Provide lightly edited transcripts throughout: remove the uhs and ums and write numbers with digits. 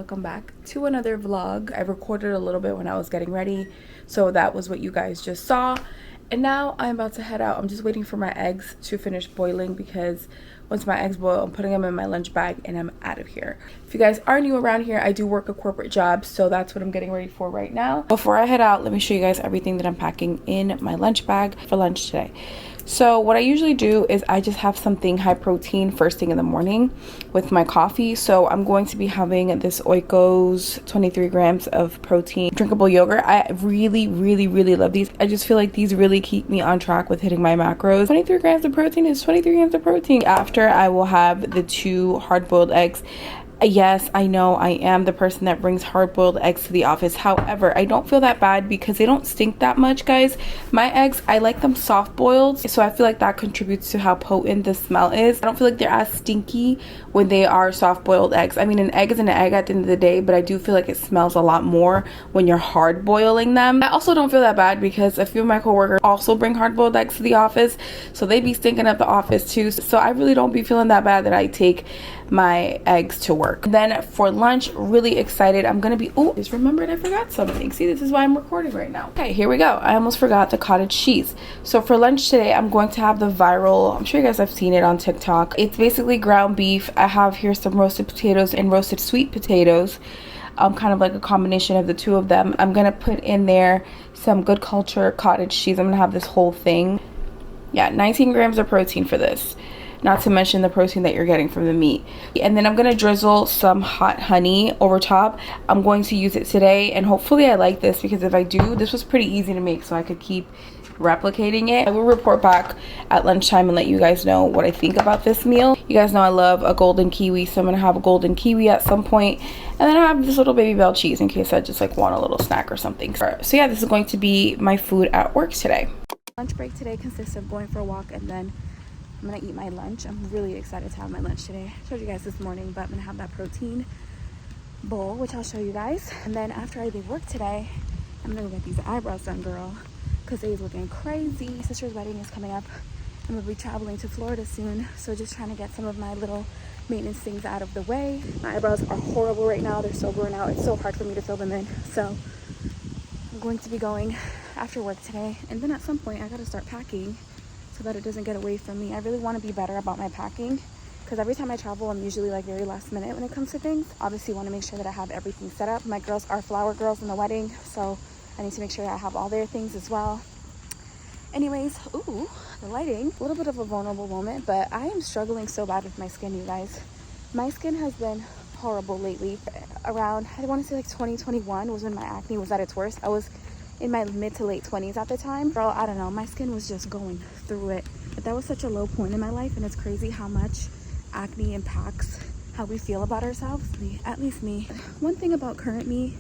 welcome back to another vlog. I recorded a little bit when I was getting ready, so that was what you guys just saw. And now I'm about to head out. I'm just waiting for my eggs to finish boiling, because once my eggs boil, I'm putting them in my lunch bag and I'm out of here. If you guys are new around here, I do work a corporate job, so that's what I'm getting ready for right now. Before I head out, let me show you guys everything that I'm packing in my lunch bag for lunch today. So what I usually do is I just have something high protein first thing in the morning with my coffee. So I'm going to be having this Oikos 23 grams of protein drinkable yogurt. I really love these. I just feel like these really keep me on track with hitting my macros. 23 grams of protein is 23 grams of protein. After, I will have the 2 hard-boiled eggs. Yes, I know I am the person that brings hard-boiled eggs to the office. However, I don't feel that bad because they don't stink that much, guys. My eggs, I like them soft-boiled, so I feel like that contributes to how potent the smell is. I don't feel like they're as stinky when they are soft-boiled eggs. I mean, an egg is an egg at the end of the day, but I do feel like it smells a lot more when you're hard-boiling them. I also don't feel that bad because a few of my coworkers also bring hard-boiled eggs to the office, so they be stinking up the office too. So I really don't be feeling that bad that I take my eggs to work. Then for lunch, really excited. I'm gonna be, oh, just remembered I forgot something. See, this is why I'm recording right now. Okay, here we go. I almost forgot the cottage cheese. So for lunch today, I'm going to have the viral, I'm sure you guys have seen it on TikTok. It's basically ground beef. I have here some roasted potatoes and roasted sweet potatoes. Kind of like a combination of the two of them. I'm gonna put in there some Good Culture cottage cheese. I'm gonna have this whole thing. Yeah, 19 grams of protein for this. Not to mention the protein that you're getting from the meat. And then I'm gonna drizzle some hot honey over top. I'm going to use it today, and hopefully I like this, because if I do, this was pretty easy to make, so I could keep replicating it. I will report back at lunchtime and let you guys know what I think about this meal. You guys know I love a golden kiwi, so I'm gonna have a golden kiwi at some point. And then I have this little baby bell cheese in case I just like want a little snack or something. So yeah, this is going to be my food at work today. Lunch break today consists of going for a walk, and then I'm gonna eat my lunch. I'm really excited to have my lunch today. I showed you guys this morning, but I'm gonna have that protein bowl, which I'll show you guys. And then after I leave work today, I'm gonna go get these eyebrows done, girl, because they's looking crazy. Sister's wedding is coming up. I'm gonna be traveling to Florida soon, so just trying to get some of my little maintenance things out of the way. My eyebrows are horrible right now. They're so worn out. It's so hard for me to fill them in. So I'm going to be going after work today, and then at some point I gotta start packing so that it doesn't get away from me. I really want to be better about my packing, because every time I travel, I'm usually like very last minute when it comes to things. Obviously want to make sure that I have everything set up. My girls are flower girls in the wedding, so I need to make sure that I have all their things as well. Anyways, ooh, the lighting. A little bit of a vulnerable moment, but I am struggling so bad with my skin, you guys. My skin has been horrible lately. Around, I want to say like 2021 was when my acne was at its worst. I was in my mid to late 20s at the time. Girl, I don't know, my skin was just going through it. But that was such a low point in my life, and it's crazy how much acne impacts how we feel about ourselves, at least me. One thing about current me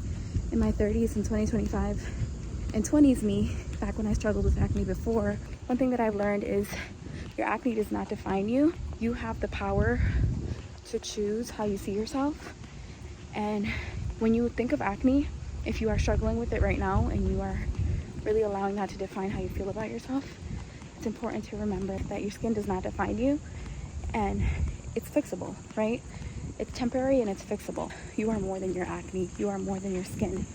in my 30s and 2025 and 20s me, back when I struggled with acne before, one thing that I've learned is your acne does not define you. You have the power to choose how you see yourself. And when you think of acne, if you are struggling with it right now and you are really allowing that to define how you feel about yourself, it's important to remember that your skin does not define you, and it's fixable, right? It's temporary and it's fixable. You are more than your acne. You are more than your skin.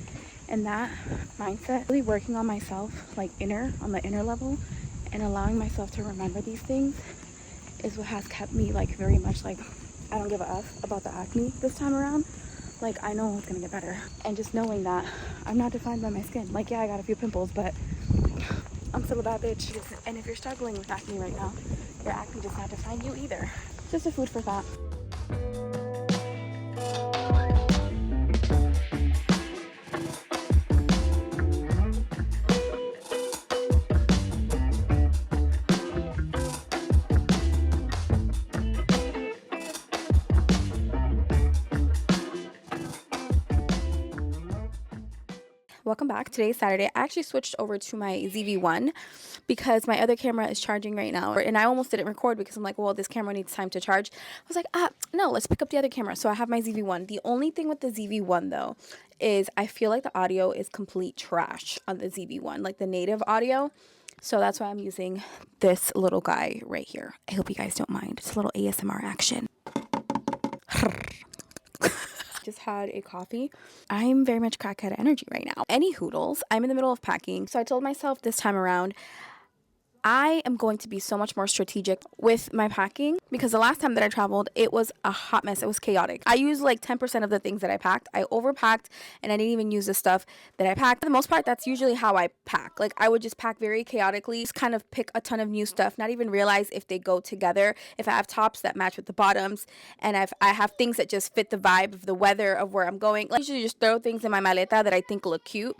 And that mindset, really working on myself, like on the inner level, and allowing myself to remember these things is what has kept me like very much like, I don't give a F about the acne this time around. Like, I know it's gonna get better. And just knowing that I'm not defined by my skin. Like, yeah, I got a few pimples, but I'm still a bad bitch. And if you're struggling with acne right now, your acne does not define you either. Just a food for thought. Welcome back. Today's Saturday. I actually switched over to my ZV-1 because my other camera is charging right now, and I almost didn't record because I'm like, well, this camera needs time to charge. I was like, no, let's pick up the other camera. So I have my ZV-1. The only thing with the ZV-1 though is I feel like the audio is complete trash on the ZV-1, like the native audio. So that's why I'm using this little guy right here. I hope you guys don't mind. It's a little ASMR action. Just had a coffee. I'm very much crackhead energy right now. Any hoodles, I'm in the middle of packing. So I told myself this time around, I am going to be so much more strategic with my packing, because the last time that I traveled, it was a hot mess. It was chaotic. I used like 10% of the things that I packed. I overpacked and I didn't even use the stuff that I packed. For the most part, that's usually how I pack. Like, I would just pack very chaotically, just kind of pick a ton of new stuff, not even realize if they go together. If I have tops that match with the bottoms, and if I have things that just fit the vibe of the weather of where I'm going, like, I usually just throw things in my maleta that I think look cute.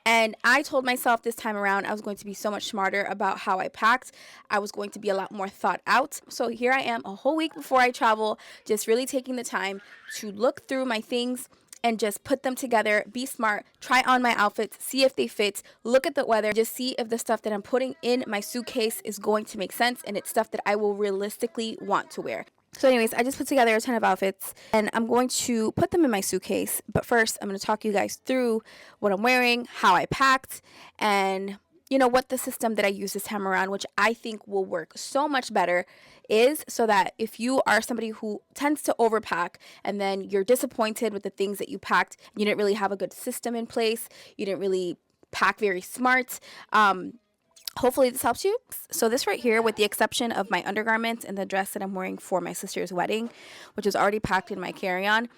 And I told myself this time around I was going to be so much smarter about how I packed. I was going to be a lot more thought out. So here I am a whole week before I travel, just really taking the time to look through my things and just put them together, be smart, try on my outfits, see if they fit, look at the weather, just see if the stuff that I'm putting in my suitcase is going to make sense and it's stuff that I will realistically want to wear. So anyways, I just put together a ton of outfits and I'm going to put them in my suitcase. But first, I'm going to talk you guys through what I'm wearing, how I packed, and what the system that I use this time around, which I think will work so much better, is so that if you are somebody who tends to overpack and then you're disappointed with the things that you packed, you didn't really have a good system in place, you didn't really pack very smart, hopefully this helps you. So this right here, with the exception of my undergarments and the dress that I'm wearing for my sister's wedding, which is already packed in my carry-on,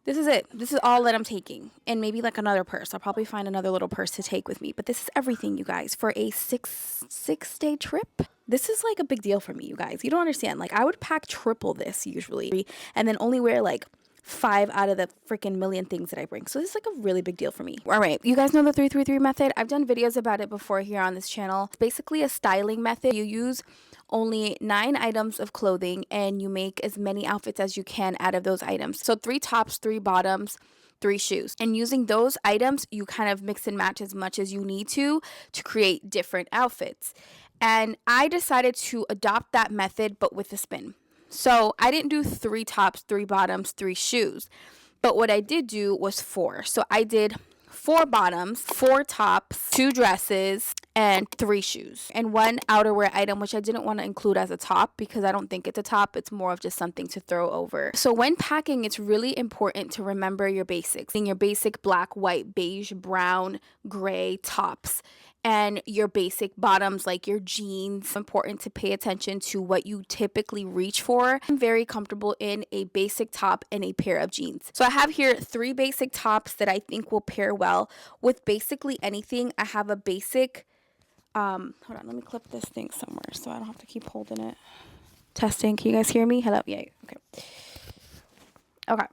this is it. This is all that I'm taking. And maybe like another purse. I'll probably find another little purse to take with me. But this is everything, you guys, for a six-day trip. This is like a big deal for me, you guys. You don't understand. Like, I would pack triple this usually and then only wear like 5 out of the freaking million things that I bring. So this is like a really big deal for me. All right, you guys know the 333 method. I've done videos about it before here on this channel. It's basically a styling method. You use only 9 items of clothing and you make as many outfits as you can out of those items. So 3 tops, 3 bottoms, 3 shoes. And using those items, you kind of mix and match as much as you need to create different outfits. And I decided to adopt that method, but with a spin. So I didn't do 3 tops, 3 bottoms, 3 shoes. But what I did do was 4. So I did 4 bottoms, 4 tops, 2 dresses, and 3 shoes. And 1 outerwear item, which I didn't want to include as a top because I don't think it's a top. It's more of just something to throw over. So when packing, it's really important to remember your basics. Your basic black, white, beige, brown, gray tops. And your basic bottoms, like your jeans. It's important to pay attention to what you typically reach for. I'm very comfortable in a basic top and a pair of jeans. So I have here 3 basic tops that I think will pair well with basically anything. I have a basic, hold on, let me clip this thing somewhere so I don't have to keep holding it. Testing, can you guys hear me? Hello? Yeah, okay. Okay.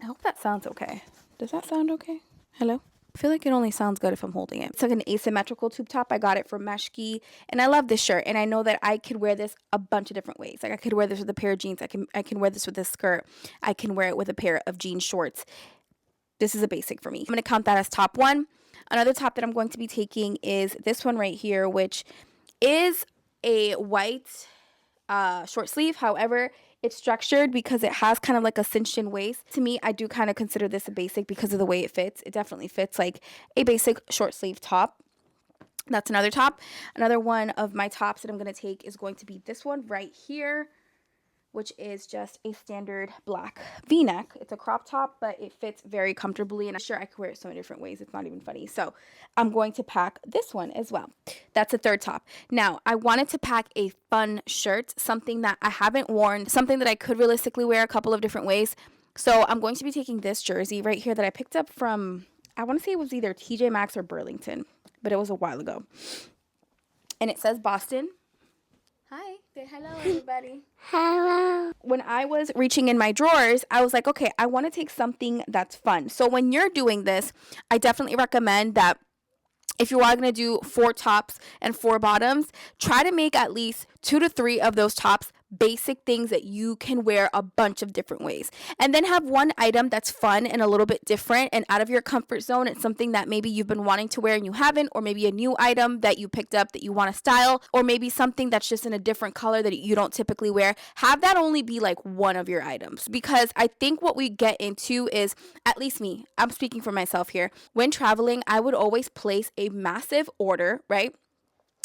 I hope that sounds okay. Does that sound okay? Hello? I feel like it only sounds good if I'm holding it. It's like an asymmetrical tube top. I got it from Meshki, and I love this shirt. And I know that I could wear this a bunch of different ways. Like, I could wear this with a pair of jeans. I can wear this with a skirt. I can wear it with a pair of jean shorts. This is a basic for me. I'm going to count that as top 1. Another top that I'm going to be taking is this one right here, which is a white short sleeve. However, it's structured because it has kind of like a cinched in waist. To me, I do kind of consider this a basic because of the way it fits. It definitely fits like a basic short sleeve top. That's another top. Another one of my tops that I'm going to take is going to be this one right here, which is just a standard black v-neck. It's a crop top, but it fits very comfortably, and I'm sure I could wear it so many different ways. It's not even funny. So I'm going to pack this one as well. That's a third top. Now, I wanted to pack a fun shirt, something that I haven't worn, something that I could realistically wear a couple of different ways. So I'm going to be taking this jersey right here that I picked up from, I want to say it was either TJ Maxx or Burlington, but it was a while ago. And it says Boston. Hi, say hello, everybody. Hello. When I was reaching in my drawers, I was like, okay, I want to take something that's fun. So when you're doing this, I definitely recommend that if you are going to do 4 tops and 4 bottoms, try to make at least 2 to 3 of those tops basic things that you can wear a bunch of different ways. And then have one item that's fun and a little bit different and out of your comfort zone. It's something that maybe you've been wanting to wear and you haven't, or maybe a new item that you picked up that you want to style, or maybe something that's just in a different color that you don't typically wear. Have that only be like one of your items, because I think what we get into is, at least me, I'm speaking for myself here, when traveling, I would always place a massive order, right?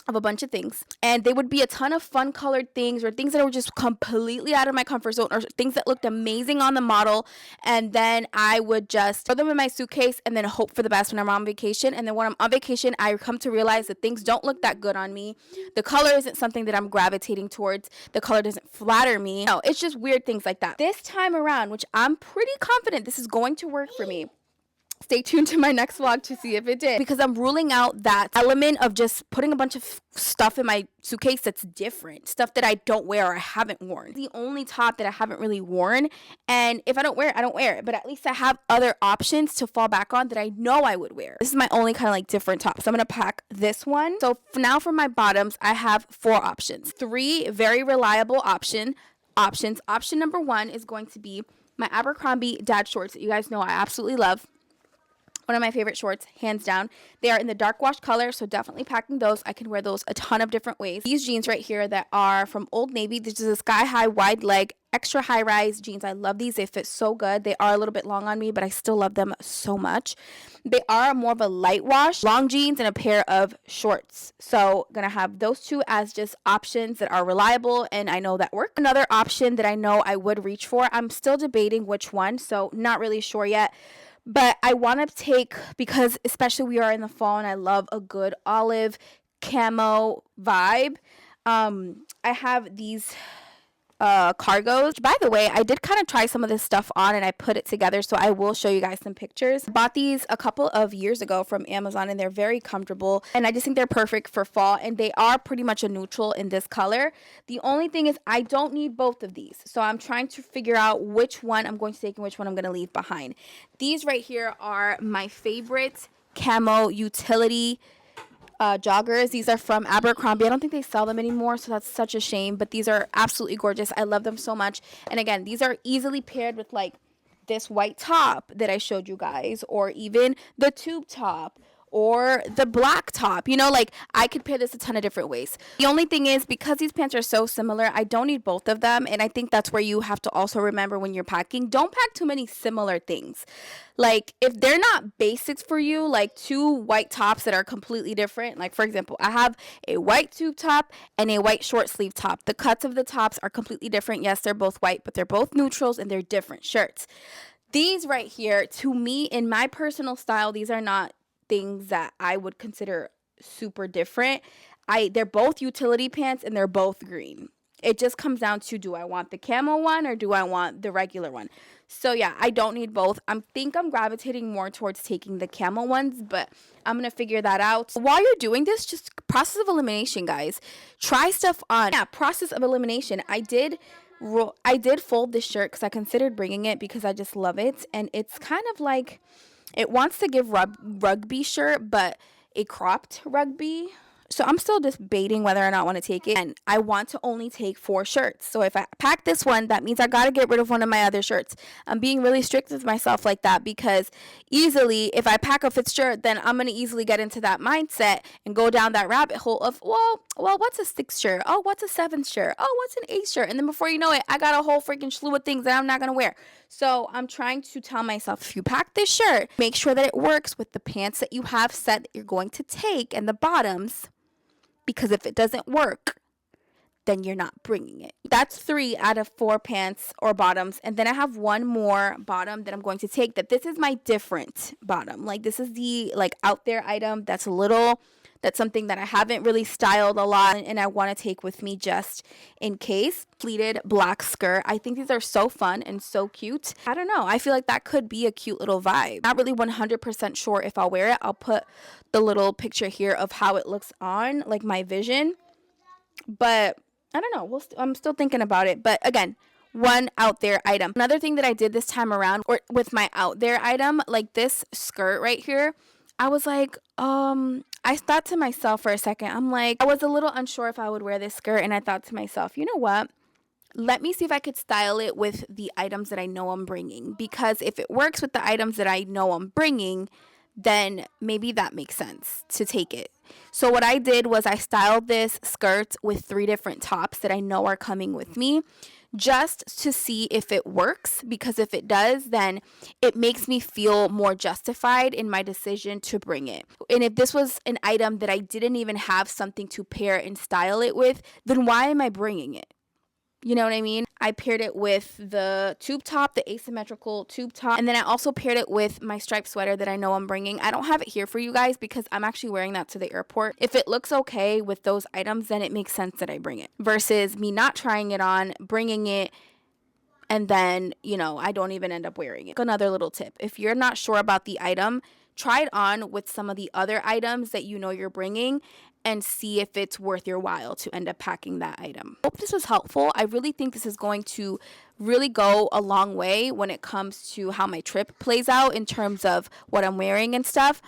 of a bunch of things, and they would be a ton of fun colored things or things that were just completely out of my comfort zone or things that looked amazing on the model, and then I would just throw them in my suitcase and then hope for the best when I'm on vacation. And then when I'm on vacation, I come to realize that things don't look that good on me. The color isn't something that I'm gravitating towards. The color doesn't flatter me. No, it's just weird things like that. This time around, which I'm pretty confident this is going to work for me. Stay tuned to my next vlog to see if it did, because I'm ruling out that element of just putting a bunch of stuff in my suitcase that's different, stuff that I don't wear or I haven't worn. The only top that I haven't really worn, and if I don't wear it, I don't wear it, but at least I have other options to fall back on that I know I would wear. This is my only kind of like different top, so I'm gonna pack this one. So now for my bottoms, I have 4 options, 3 very reliable options. Option number 1 is going to be my Abercrombie dad shorts that you guys know I absolutely love. One of my favorite shorts, hands down. They are in the dark wash color, so definitely packing those. I can wear those a ton of different ways. These jeans right here that are from Old Navy. This is a sky-high, wide leg, extra high-rise jeans. I love these. They fit so good. They are a little bit long on me, but I still love them so much. They are more of a light wash, long jeans, and a pair of shorts. So gonna have those 2 as just options that are reliable, and I know that work. Another option that I know I would reach for, I'm still debating which one, so not really sure yet. But I want to take, because especially we are in the fall and I love a good olive camo vibe. I have these cargos. By the way, I did kind of try some of this stuff on and I put it together, so I will show you guys some pictures. Bought these a couple of years ago from Amazon and they're very comfortable, and I just think they're perfect for fall, and they are pretty much a neutral in this color. The only thing is I don't need both of these, so I'm trying to figure out which one I'm going to take and which one I'm going to leave behind. These right here are my favorite camo utility joggers. These are from Abercrombie. I don't think they sell them anymore, so that's such a shame, but these are absolutely gorgeous. I love them so much. And again, these are easily paired with like this white top that I showed you guys, or even the tube top, or the black top. You know, like I could pair this a ton of different ways. The only thing is, because these pants are so similar, I don't need both of them. And I think that's where you have to also remember when you're packing, don't pack too many similar things. Like if they're not basics for you, like 2 white tops that are completely different. Like for example, I have a white tube top and a white short sleeve top. The cuts of the tops are completely different. Yes, they're both white, but they're both neutrals and they're different shirts. These right here, to me, in my personal style, these are not things that I would consider super different. They're both utility pants and they're both green. It just comes down to, do I want the camo one or do I want the regular one? So yeah, I don't need both. I think I'm gravitating more towards taking the camo ones, but I'm going to figure that out. While you're doing this, just process of elimination, guys. Try stuff on. Yeah, process of elimination. I did fold this shirt because I considered bringing it because I just love it. And it's kind of like, it wants to give rugby shirt, but a cropped rugby. So I'm still debating whether or not I want to take it. And I want to only take 4 shirts. So if I pack this one, that means I got to get rid of one of my other shirts. I'm being really strict with myself like that, because easily, if I pack a 5th shirt, then I'm going to easily get into that mindset and go down that rabbit hole of, well, what's a 6th shirt? Oh, what's a 7th shirt? Oh, what's an 8th shirt? And then before you know it, I got a whole freaking slew of things that I'm not going to wear. So I'm trying to tell myself, if you pack this shirt, make sure that it works with the pants that you have set that you're going to take and the bottoms. Because if it doesn't work, then you're not bringing it. That's 3 out of 4 pants or bottoms. And then I have one more bottom that I'm going to take, that this is my different bottom. Like this is the like out there item that's something that I haven't really styled a lot and I want to take with me just in case. Pleated black skirt. I think these are so fun and so cute. I don't know. I feel like that could be a cute little vibe. Not really 100% sure if I'll wear it. I'll put the little picture here of how it looks on, like my vision. But I don't know. I'm still thinking about it. But again, one out there item. Another thing that I did this time around, or with my out there item, like this skirt right here, I was like, I thought to myself for a second, I'm like, I was a little unsure if I would wear this skirt. And I thought to myself, you know what? Let me see if I could style it with the items that I know I'm bringing. Because if it works with the items that I know I'm bringing, then maybe that makes sense to take it. So what I did was I styled this skirt with 3 different tops that I know are coming with me, just to see if it works, because if it does, then it makes me feel more justified in my decision to bring it. And if this was an item that I didn't even have something to pair and style it with, then why am I bringing it? You know what I mean? I paired it with the tube top, the asymmetrical tube top, and then I also paired it with my striped sweater that I know I'm bringing. I don't have it here for you guys because I'm actually wearing that to the airport. If it looks okay with those items, then it makes sense that I bring it, versus me not trying it on, bringing it, and then, you know, I don't even end up wearing it. Another little tip: if you're not sure about the item, try it on with some of the other items that you know you're bringing and see if it's worth your while to end up packing that item. Hope this was helpful. I really think this is going to really go a long way when it comes to how my trip plays out in terms of what I'm wearing and stuff.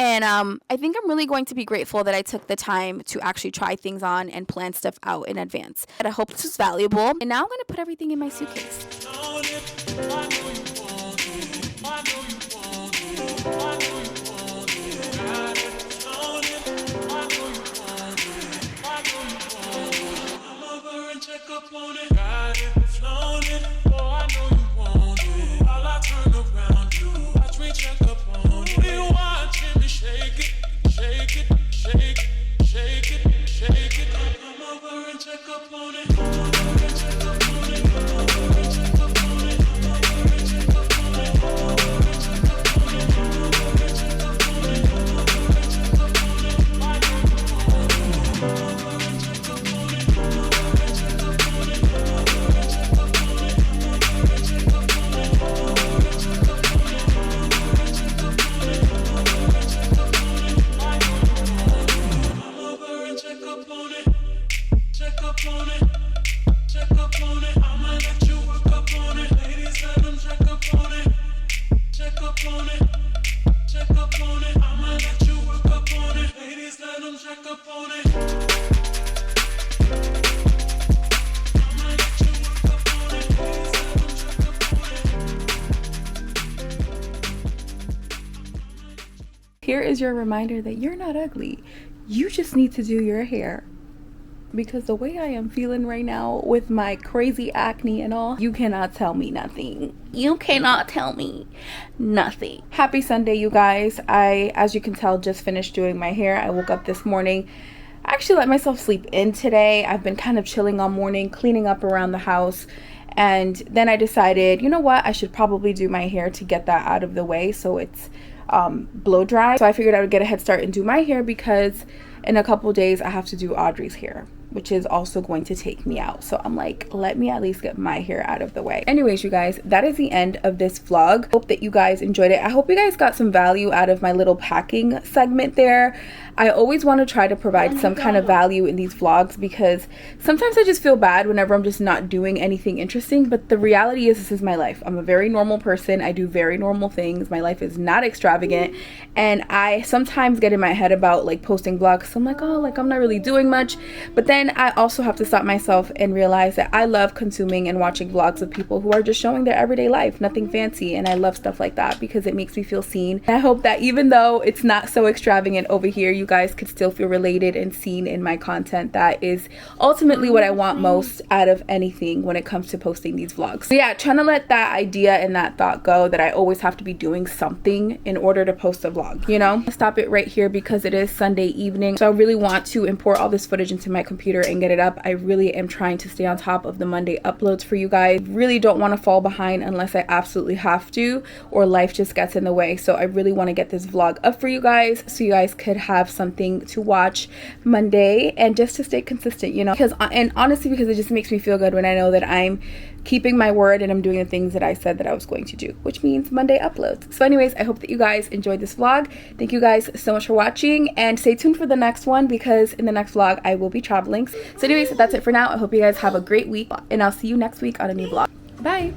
And I think I'm really going to be grateful that I took the time to actually try things on and plan stuff out in advance. And I hope this was valuable. And now I'm going to put everything in my suitcase. Here is your reminder that you're not ugly. You just need to do your hair. Because the way I am feeling right now with my crazy acne and all, you cannot tell me nothing. You cannot tell me nothing. Happy Sunday, you guys. I, as you can tell, just finished doing my hair. I woke up this morning. I actually let myself sleep in today. I've been kind of chilling all morning, cleaning up around the house. And then I decided, you know what? I should probably do my hair to get that out of the way so it's blow dry. So I figured I would get a head start and do my hair because in a couple days I have to do Audrey's hair, which is also going to take me out. So I'm like, let me at least get my hair out of the way. Anyways, you guys, that is the end of this vlog. Hope that you guys enjoyed it. I hope you guys got some value out of my little packing segment there. I always want to try to provide some kind of value in these vlogs because sometimes I just feel bad whenever I'm just not doing anything interesting. But the reality is, this is my life. I'm a very normal person. I do very normal things. My life is not extravagant. And I sometimes get in my head about like posting vlogs. So I'm like, oh, like I'm not really doing much. But then I also have to stop myself and realize that I love consuming and watching vlogs of people who are just showing their everyday life, nothing fancy. And I love stuff like that because it makes me feel seen. And I hope that even though it's not so extravagant over here, you guys could still feel related and seen in my content. That is ultimately what I want most out of anything when it comes to posting these vlogs. So yeah, trying to let that idea and that thought go that I always have to be doing something in order to post a vlog, you know? I'll stop it right here because it is Sunday evening. So I really want to import all this footage into my computer and get it up. I really am trying to stay on top of the Monday uploads for you guys. Really don't want to fall behind unless I absolutely have to or life just gets in the way. So I really want to get this vlog up for you guys so you guys could have something to watch Monday and just to stay consistent, you know, because and honestly because it just makes me feel good when I know that I'm keeping my word and I'm doing the things that I said that I was going to do, which means Monday uploads. So anyways, I hope that you guys enjoyed this vlog. Thank you guys so much for watching and stay tuned for the next one because in the next vlog I will be traveling. So anyways, that's it for now. I hope you guys have a great week and I'll see you next week on a new vlog. Bye.